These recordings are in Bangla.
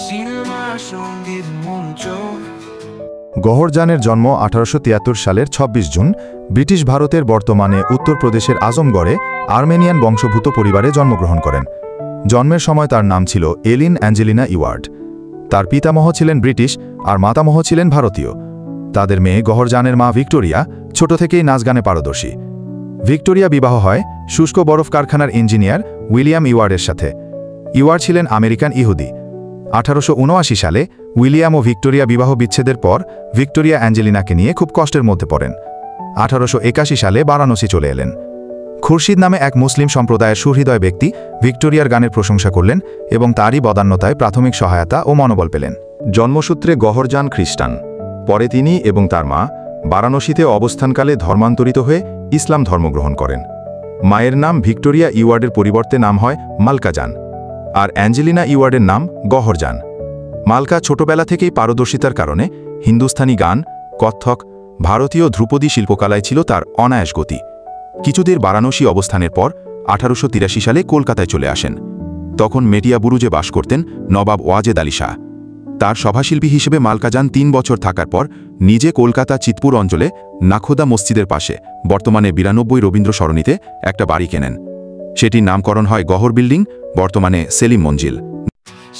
সিনেমা সঙ্গীত মঞ্চ। গওহরজানের জন্ম 1873 সালের 26 জুন ব্রিটিশ ভারতের বর্তমানে উত্তরপ্রদেশের আজমগড়ে আর্মেনিয়ান বংশোদ্ভূত পরিবারে জন্মগ্রহণ করেন। জন্মের সময় তার নাম ছিল এলিন অ্যাঞ্জেলিনা ইওয়ার্ড। তার পিতামহ ছিলেন ব্রিটিশ আর মাতামহ ছিলেন ভারতীয়। তাদের মেয়ে গওহরজানের মা ভিক্টোরিয়া ছোট থেকেই নাচ গানে পারদর্শী। ভিক্টোরিয়া বিবাহ হয় শুষ্ক বরফ কারখানার ইঞ্জিনিয়ার উইলিয়াম ইওয়ার্ডের সাথে। ইওয়ার্ড ছিলেন আমেরিকান ইহুদি। 1879 সালে উইলিয়াম ও ভিক্টোরিয়া বিবাহ বিচ্ছেদের পর ভিক্টোরিয়া অ্যাঞ্জেলিনাকে নিয়ে খুব কষ্টের মধ্যে পড়েন। 1881 সালে বারাণসী চলে এলেন। খুরশিদ নামে এক মুসলিম সম্প্রদায়ের সুহৃদয় ব্যক্তি ভিক্টোরিয়ার গানের প্রশংসা করলেন এবং তারই বদান্যতায় প্রাথমিক সহায়তা ও মনোবল পেলেন। জন্মসূত্রে গওহরজান খ্রিস্টান। পরে তিনি এবং তার মা বারাণসীতে অবস্থানকালে ধর্মান্তরিত হয়ে ইসলাম ধর্ম গ্রহণ করেন। মায়ের নাম ভিক্টোরিয়া ইওয়ার্ডের পরিবর্তে নাম হয় মালকাজান, আর অ্যাঞ্জেলিনা ইওয়ার্ডের নাম গওহরজান। মালকা ছোটবেলা থেকেই পারদর্শিতার কারণে হিন্দুস্থানি গান, কত্থক, ভারতীয় ধ্রুপদী শিল্পকলায় ছিল তার অনায়াস গতি। কিছুদিন বারাণসী অবস্থানের পর 1883 সালে কলকাতায় চলে আসেন। তখন মেটিয়া বুরুজে বাস করতেন নবাব ওয়াজেদ আলী শাহ। তার সভাশিল্পী হিসেবে মালকাজান 3 বছর থাকার পর নিজে কলকাতা চিতপুর অঞ্চলে নাখোদা মসজিদের পাশে বর্তমানে 92 রবীন্দ্র সরণিতে একটা বাড়ি কেনেন। সেটির নামকরণ হয় গওহর বিল্ডিং, বর্তমানে সেলিম মঞ্জিল।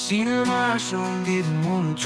সিনেমা সঙ্গীত মঞ্চ।